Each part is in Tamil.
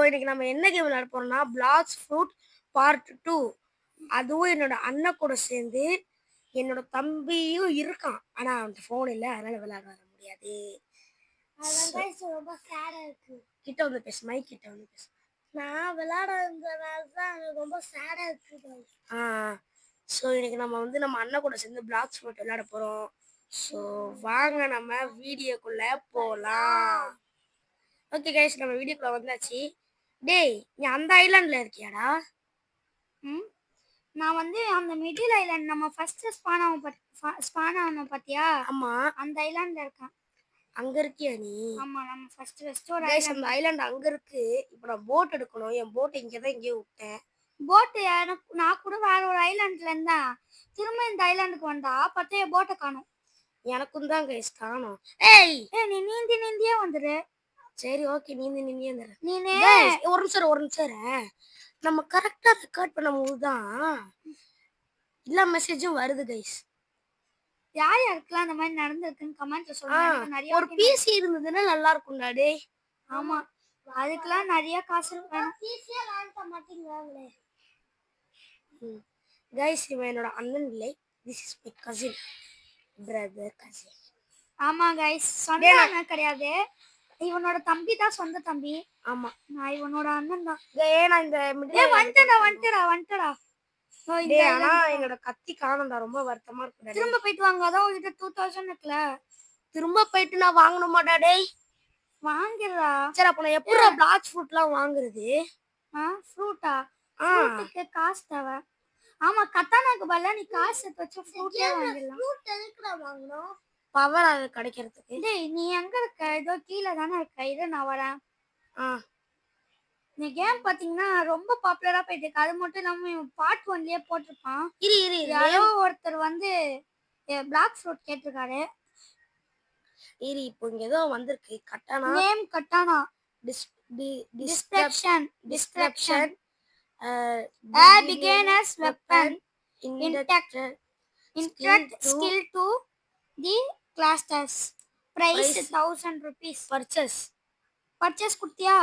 இன்னைக்கு நம்ம என்ன கேம் விளையாட போறோம்னா பிளாக்ஸ் ஃப்ரூட் பார்ட் 2. அதுவும் என்னோட அண்ணன் கூட சேர்ந்து என்னோட தம்பியும் இருக்கான். ஆனா அவன்கிட்ட ஃபோன் இல்லை, அதனால விளையாட வர முடியாது. ரொம்ப சேடா இருக்கு. கிட்ட வந்து பேசு, மைக் கிட்ட வந்து பேசு. நான் விளையாடுறதுனால தான் ரொம்ப சேடா இருக்கு. ஸோ இன்னைக்கு நம்ம வந்து நம்ம அண்ணன் கூட சேர்ந்து பிளாக்ஸ் ஃப்ரூட் விளையாட போறோம். ஸோ வாங்க நம்ம வீடியோக்குள்ள போலாம். ஓகே கைஸ், நம்ம வீடியோக்குள்ள வந்தாச்சு. டேய், நீ அந்த ஐலாண்ட்ல இருக்கியாடா? நான் வந்து அந்த மிடில் ஐலாண்ட் நம்ம ஃபர்ஸ்ட் ஸ்பான் ஆனோம் பாத்தியா? ஆமா, அந்த ஐலாண்ட்ல இருக்கேன். அங்க இருக்கியா நீ? ஆமா, நம்ம ஃபர்ஸ்ட் ஒரு கைஸ் அந்த ஐலாண்ட் அங்க இருக்கு. இப்போ நான் போட் எடுக்கணும். என் போட் இங்க தான் எங்கேயோ விட்டேன். போட் நான் கூட வேற ஒரு ஐலாண்ட்ல இருந்தா திரும்ப இந்த ஐலாண்டுக்கு வந்தா பார்த்தா என் போட்டை காணும். எனக்கும் தான் கைஸ் காணும். ஏய் நீ நீந்தியே வந்துரு. சரி ஓகே, நீந்தியே வந்துடுறேன். நீனே ஒரு நிமிஷம் நம்ம கரெக்டா ரெக்கார்ட் பண்ணும்போது தான் எல்லா மெசேஜும் வருது கைஸ். யார் யாருக்கெல்லாம் அந்த மாதிரி நடந்திருக்குன்னு கமெண்ட்ல சொல்லுங்க. நிறைய ஒரு பிசி இருந்ததுன்னா நல்லா இருக்கும்டா டேய். ஆமா, அதுக்கெல்லாம் நிறைய காசு வேணும். பிசியே வாங்க மாட்டீங்களே கைஸ், இவன் என்னோட அண்ணன் இல்லை. This is my cousin, brother cousin. ஆமா கைஸ், சொந்த அண்ணன் கிடையாது, இவனோட தம்பி தான், சொந்த தம்பி. ஆமா, நான் இவனோட அண்ணன் தான். நான் இந்த வந்துட்டடா. ஆனா என்னோட கத்தி காணோம்டா, ரொம்ப வருத்தமா இருக்கு. திரும்ப போயிட்டு வாங்க, அதான் உங்ககிட்ட 2000 இருக்குல. திரும்ப போயிட்டு நான் வாங்கணுமாடா டேய்? வாங்கிடுறா. சரி, அப்ப நான் எப்படி பிளாக் ஃப்ரூட்லாம் வாங்குறது? ஃப்ரூட்டா? ஃப்ரூட்டுக்கு காசு தேவை. ஆமா, கத்தானாக்கு பதிலா நீ காசு எடுத்து வச்சு ஃப்ரூட்டே வாங்கிடலாம். ஃப்ரூட் எதுக்குடா வாங்கணும்? பவர் அது கிடைக்கிறதுக்கு. டேய், நீ எங்க இருக்க? ஏதோ கீழே தானே இருக்க, இரு நான் வரேன். இந்த கேம் பாத்தீங்கன்னா ரொம்ப பாப்புலரா போயிட்டு இருக்கு. அது மட்டும் இல்லாம பார்ட் 1லயே போட்டிருப்பான். யாரோ ஒருத்தர் வந்து பிளாக் ஃப்ரூட் கேட்டிருக்காரு. இப்போ இங்க ஏதோ வந்திருக்கு. Katana name katana. Distraction a beginner's weapon intact skill to the classers price 1000 rupees. Purchase குடுத்தியா?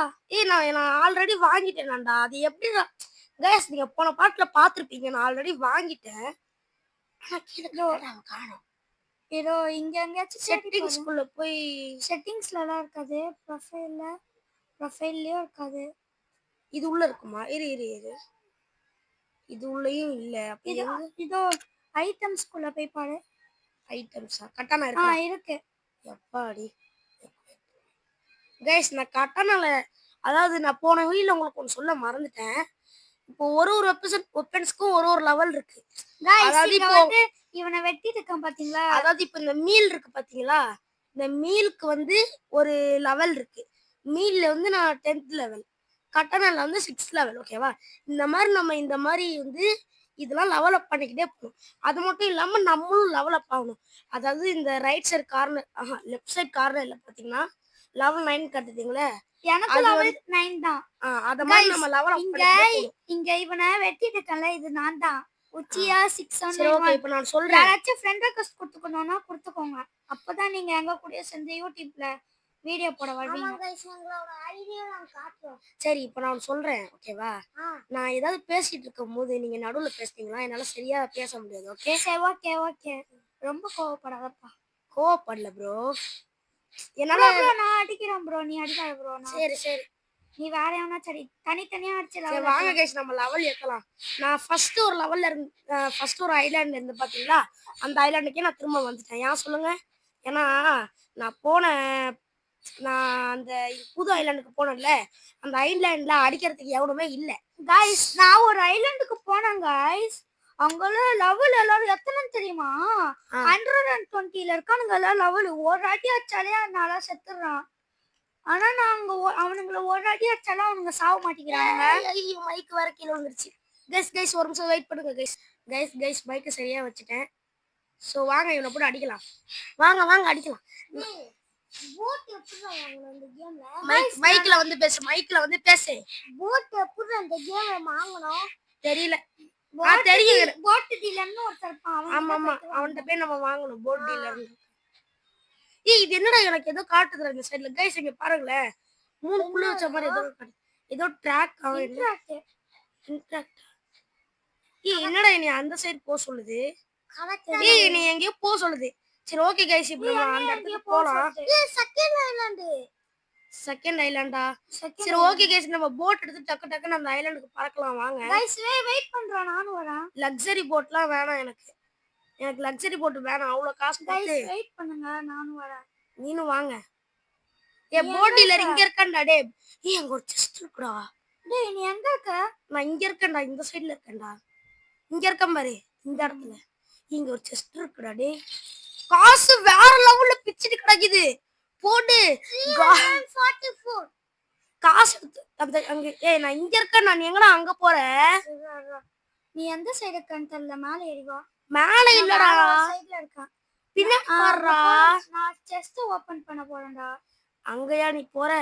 நான் ஆல்ரெடி வாங்கிட்டேன்டா. அது எப்படி கைஸ், நீங்க போன பாட்டுல பாத்துருப்பீங்க. நான் ஆல்ரெடி வாங்கிட்டேன். காணோம். ஏதோ இங்க எங்கயாச்சும் செட்டிங்ஸ்குள்ள போய் செட்டிங்ஸ்லலாம் இருக்காது, ப்ரொஃபைல்லயும் இருக்காது. இது உள்ள இருக்குமா? இரு இது உள்ளயும் இல்ல. இதோ ஐட்டம்ஸ்குள்ள போய் பாரு. ஐட்டம்ஸா? கட்டானா இருக்கு. எப்பாடி கைஸ், நான் கட்டானால, அதாவது நான் போன வீடியோல உங்களுக்கு ஒன்று சொல்ல மறந்துட்டேன். இப்போ ஒரு வெப்பன்ஸ்க்கும் ஒரு லெவல் இருக்கு. அதாவது இப்போ இவனை வெட்டிட்டு இருக்கான் பாத்தீங்களா? அதாவது இப்போ இந்த மீல் இருக்கு பாத்தீங்களா? இந்த மீலுக்கு வந்து ஒரு லெவல் இருக்கு. மீல்ல வந்து நான் 10th லெவல், கட்டானால வந்து 6th லெவல். ஓகேவா? இந்த மாதிரி நம்ம இந்த மாதிரி வந்து இதெல்லாம் லெவல் அப் பண்ணிக்கிட்டே போகணும். அது மட்டும் இல்லாம நம்மளும் லெவல் அப் ஆகணும். அதாவது இந்த right side corner, left side கார்னர்ல பாத்தீங்கன்னா லெவல் 9 கட்டுதீங்களே, எனக்கு லெவல் 9 தான். அத மாதிரி நம்ம லெவல் அப் பண்ணிக்கிட்டே இங்க இவனை வெட்டிட்டு இருக்கல, இது நான் தான். உச்சியா 600. ஓகே, இப்போ நான் சொல்றேன். யாராச்சும் ஃப்ரெண்ட் ரெக்வெஸ்ட் கொடுத்துக்கணும்னா கொடுத்துக்கோங்க. அப்பதான் நீங்க எங்க கூட சேர்ந்து யூடியூப்ல வீடியோ போட வருவீங்க. சரி, இப்போ நான் சொல்றேன். ஓகேவா? நான் ஏதாவது பேசிட்டு இருக்கும் போது நீங்க நடுவுல பேசுறீங்களா? என்னால சரியா பேச முடியாது. ஓகே சரி, ஓகே. ரொம்ப கோவப்படாதப்பா. கோவப்படல ப்ரோ. என்னால நான் அடிக்கிறேன் ப்ரோ, நீ அடிக்காத ப்ரோ. சரி, நீ வேற எவனா சரி தனித்தனியா அடிச்சல. வாங்க கைஸ், நம்ம லெவல் ஏத்தலாம். நான் ஃபர்ஸ்ட் ஒரு லெவல்ல இருந்து ஃபர்ஸ்ட் ஒரு ஐலாண்ட்ல இருந்து பாத்தீங்களா, அந்த ஐலாண்டுக்கே நான் திரும்ப வந்துட்டேன். ஏன் சொல்லுங்க? ஏன்னா நான் அந்த புது ஐலாண்டுக்கு போனேன்ல, அந்த ஐலாண்ட்ல அடிக்கிறதுக்கு எவனுமே இல்ல. கைஸ், நான் ஒரு ஐலாண்டுக்கு போனேன் கைஸ். அங்கெல்லாம் லெவல் எல்லாரும் எத்தனை தெரியுமா? 120ல இருக்கானுங்க லெவல். ஒரு அடி அடிச்சாலே அதனால செத்துறான். ஆனா நாங்க அவனுங்களை ஒரு அடி அடிச்சாலும் அவனுங்க சாவ மாட்டேங்கிறாங்க. மைக் வர கீழே வந்துருச்சு. கைஸ் ஒரு நிமிஷம் வெயிட் பண்ணுங்க கைஸ். மைக்கை சரியா வச்சுட்டேன். ஸோ வாங்க, இவனை போட்டு அடிக்கலாம். வாங்க அடிக்கலாம். போட் எப்படி வாங்கணும் இந்த கேம்ல? மைக்ல வந்து பேசு. போட் எப்படி அந்த கேம்ல வாங்கணும் தெரியல. தெரியும், போட் டீலர்னு ஒருத்தர் இருப்பான். ஆமா, அவன்கிட்ட போய் நம்ம வாங்கணும், போட் டீலர். இது என்னடா எனக்கு ஏதோ காட்டுதுடா இந்த சைடுல. கைஸ் இங்க பாருங்களேன், 3 புள்ளி வச்ச மாதிரி ஏதோ காட்டுது. ஏதோ ட்ராக் இன்ட்ராக்ட். என்னடா நீ அந்த சைடு போ சொல்லுது. நீ எங்கேயோ போ சொல்லுது. சரி ஓகே கைஸ், இப்போ நம்ம அந்த இடத்துக்கு போலாம். செகண்ட் ஐலாண்டா? சரி ஓகே கைஸ், நம்ம போட் எடுத்து டக்கு டக்குன்னு அந்த ஐலாண்டுக்கு பறக்கலாம் வாங்க. கைஸ் வெயிட் பண்றேன், நானும் வரேன். லக்ஸரி போட்லாம் வேணாம் எனக்கு லக்ஸரி போட் வேணாம், அவ்வளவு காசு கைஸ் கொடுத்து. வெயிட் பண்ணுங்க, நானும் வரேன். நீனும் வாங்க. போட் டீலர் இங்க இருக்கான்டா டேய். அங்க ஒரு செஸ்ட் இருக்குடா. டேய் நீ எங்க இருக்க? நான் இங்க இருக்கேன்டா, இந்த சைடுல இருக்கேன்டா. இங்க இருக்கேன் பாரு, இந்த இடத்துல. இங்க ஒரு செஸ்ட் இருக்குடா டேய். காசு வேற லெவல்ல பிச்சிட்டு கிடக்குது. போடு 44 காசு அந்த அங்க. நான் இங்க இருக்கேன். நான் எங்கடா அங்க போறேன்? நீ எந்த சைடு இருக்கன்னு தெரியல, மேலே ஏறி வா. மேல இல்லடா, சைடுல இருக்கேன். பின்ன பாருடா. நான் செஸ்ட் ஓபன் பண்ண போறேன்டா. அங்கயா நீ போற?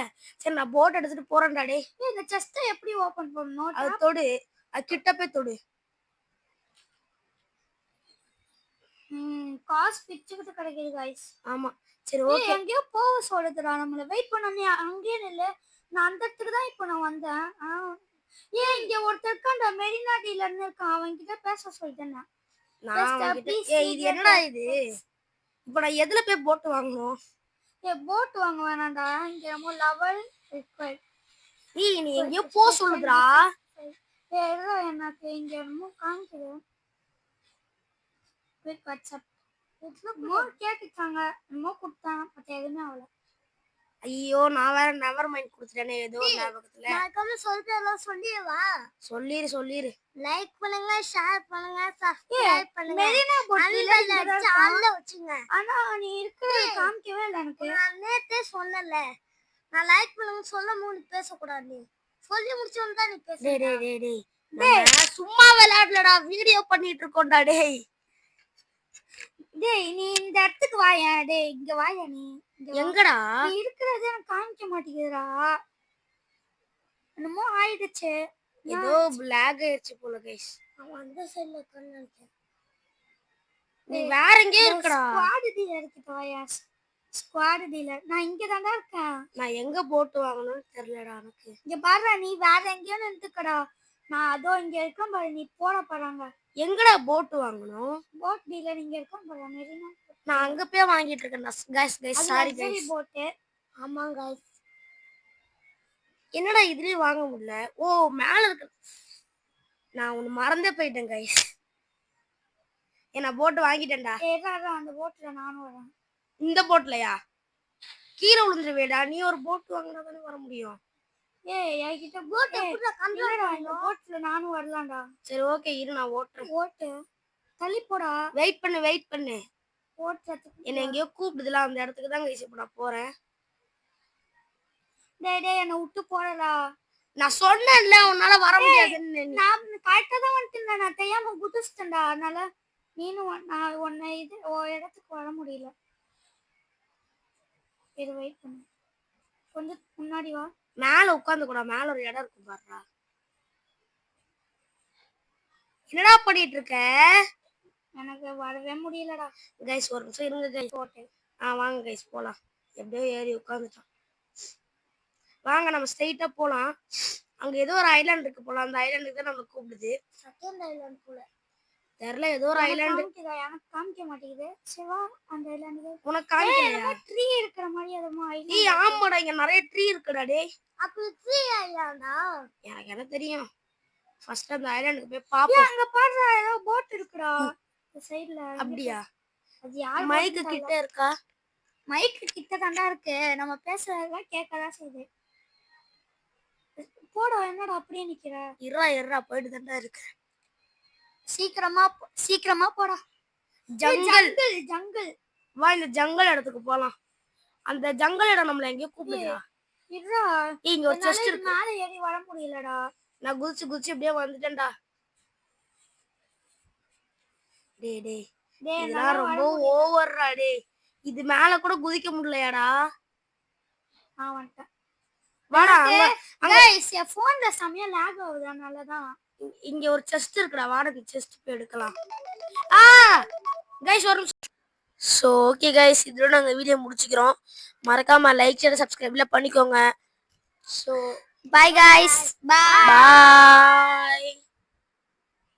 சரி நான் போட் எடுத்துட்டு போறேன்டா டேய். இந்த செஸ்ட் எப்படி ஓபன் பண்ணனும்? அது தொடு, அது கிட்ட போய் தொடு. காசு பிச்சுக்கிட்டு கிடைக்குது गाइस. ஆமா சரி ஓகே. எங்கயோ போக சொல்லுதுடா நம்மள. வெயிட் பண்ண, நீ அங்கேயே நில்லு. நான் அந்த இடத்துக்கு தான் இப்போ நான் வந்தேன். இங்க ஒருத்தர் இருக்கான்டா, மெரினா டீலர்னு இருக்கான். அவன் கிட்ட பேச சொல்லிட்டேன் நான். இது என்னடா இது? இப்போ நான் எதுல போய் போட் வாங்கணும்? போட் வாங்க வேணாம்டா, இங்க நம்ம லெவல் ரிக்வயர்ட். நீ எங்கயோ போ சொல்லுடா. எனக்கு இங்க என்னமோ காமிக்குது. குயிக் வாட்ஸ்அப் கேட்டுட்டாங்க, என்னமோ கொடுத்தாங்க, பட் எதுவுமே ஆகல. ஐயோ நான் வேற நெவர் மைண்ட் கொடுத்துட்டேனே ஏதோ ஞாபகத்துல. நான் சொல்றதெல்லாம் சொல்லிடுவா. சொல்லிரு. லைக் பண்ணுங்க, ஷேர் பண்ணுங்க, சப்ஸ்கிரைப் பண்ணுங்க. மெரினா போட்ல சால்ல வச்சுங்க. ஆனா நீ இருக்கிறது காமிக்கவே இல்ல எனக்கு. நான் நேத்தே சொன்னல, நான் லைக் பண்ணுங்க சொல்ல மூணு பேச கூடாது. நீ சொல்லி முடிச்ச உடனே தான் நீ பேசு. டேய் சும்மா விளையாடலடா, வீடியோ பண்ணிட்டு இருக்கோம்டா டேய். டேய் நீ இந்த இடத்துக்கு வாயா. டேய் இங்க வாயா. நீ எங்கடா? நீ இருக்கிறது எனக்கு காமிக்க மாட்டேங்குதுடா. என்னமோ ஆயிடுச்சு. ஏதோ லாக் ஆயிடுச்சு போல கைஸ். அவன் அந்த சைடுல இருக்கான்னு நினைக்கிறேன். நீ வேற எங்கேயோ இருக்கடா. ஸ்குவாட் டீலர் கிட்ட வாயா. ஸ்குவாட் டீலர் நான் இங்க தான்டா இருக்கேன். நான் எங்க போட் வாங்கணும்னு தெரியலடா எனக்கு. இங்க பாரு, நீ வேற எங்கேயோ நின்னுக்கடா. நான் அதோ இங்க இருக்கேன் பாரு, நீ போற போறாங்க. எங்கடா போட் வாங்கணும்? போட் டீலர் இங்க இருக்கேன் பாரு, மெரினா. நான் அங்க போய் வாங்கிட்டு இருக்கேன்டா. Guys sorry guys. போட். ஆமா गाइस. என்னடா இதுலயே வாங்க முடியல? ஓ மேல இருக்கு. நான் ஒன்னு மறந்தே போயிட்டேன் गाइस. நான் போட் வாங்கிட்டேன்டா. ஏறாடா அந்த போட்ல நானும் வரேன். இந்த போட்லயா? கீழே விழுந்துருவேடா. நீ ஒரு போட் வாங்குனா தானே வர முடியும். என்கிட்ட போட் எப்படிடா கண்ட்ரோல் பண்ணனும்? இந்த போட்ல நானும் வரலாம்டா. சரி ஓகே இரு, நான் ஓட்றேன். ஓட்டு தள்ளி போடா. வெயிட் பண்ணு. ஓட்றதுக்கு என்ன எங்கேயோ கூப்பிடுதுல, அந்த இடத்துக்கு தான் गाइस இப்போ நான் போறேன். டேய் என்ன விட்டு போறடா. நான் சொன்னேன்ல உன்னால வர முடியாதுன்னு. நான் கரெக்ட்டா தான் வந்துட்டேன். நான் தெரியாம குதிச்சிட்டேன்டா. அதனால நீனும் நான் உன்னை இது இடத்துக்கு வர முடியல. இது வெயிட் பண்ணு, கொஞ்சம் முன்னாடி வா. மேல உட்கார்ந்து கூட, மேல ஒரு இடம் இருக்கு பாருடா. என்னடா பண்ணிட்டு இருக்க? எனக்கு வரவே முடியலடா. गाइस ஒரு நிமிஷம் இருங்க गाइस. போட்டேன். வாங்க गाइस போலாம். எப்படியோ ஏறி உட்கார்ந்துட்டோம். வாங்க நம்ம ஸ்ட்ரைட்டா போலாம். அங்க ஏதோ ஒரு ஐலாண்ட் இருக்கு போல, அந்த ஐலாண்டுக்கு தான் நம்ம கூப்பிடுது. செகண்ட் ஐலாண்ட் போல தெரியல, ஏதோ ஒரு ஐலாண்ட். எனக்கு காமிக்க மாட்டேங்குது. சிவா அந்த ஐலாண்ட் உனக்கு காமிக்கலையா? ட்ரீ இருக்கிற மாதிரி அதமா ஐலாண்ட். ஏய் ஆமாடா, இங்க நிறைய ட்ரீ இருக்குடா டேய். அப்ப ட்ரீ ஐலாண்டா? எனக்கு என்ன தெரியும். ஃபர்ஸ்ட் அந்த ஐலாண்டுக்கு போய் பாப்போம். அங்க பாருடா, ஏதோ போட் இருக்குடா இந்த சைடுல. அப்படியே அது யார் மைக் கிட்ட இருக்கா? மைக் கிட்ட தான்டா இருக்கு. நம்ம பேசுறதெல்லாம் கேட்கதான் செய்யுது. போடா, என்னடா அப்படியே நிக்கிற? இருடா போயிட்டு தான்டா இருக்கு. சீக்கிரமா போடா. ஜங்கிள் வா, இந்த ஜங்கல் இடத்துக்கு போலாம். அந்த ஜங்கல் இடம் நம்மள எங்கேயோ கூப்பிடுதா. இருடா, இங்க ஒரு செஸ்ட் இருக்கு. மேல ஏறி வர முடியலடா. நான் குதிச்சு அப்படியே வந்துட்டேன்டா. டேய் இதெல்லாம் ரொம்ப ஓவர்ரா டேய். இது மேல கூட குதிக்க முடியலையாடா. வந்துட்டேன். வாடா. गाइस என் போன்ல சமய லாக் ஆகுது, அதனால தான். இங்க ஒரு செஸ்ட் இருக்குடா, வாடா இந்த செஸ்ட் போய் எடுக்கலாம். गाइस ஒரு சோ ஓகே गाइस, இதோட நாங்க வீடியோ முடிச்சுக்கிறோம். மறக்காம லைக் ஷேர் சப்ஸ்கிரைப்ல பண்ணிக்கோங்க. So bye guys. பாய்.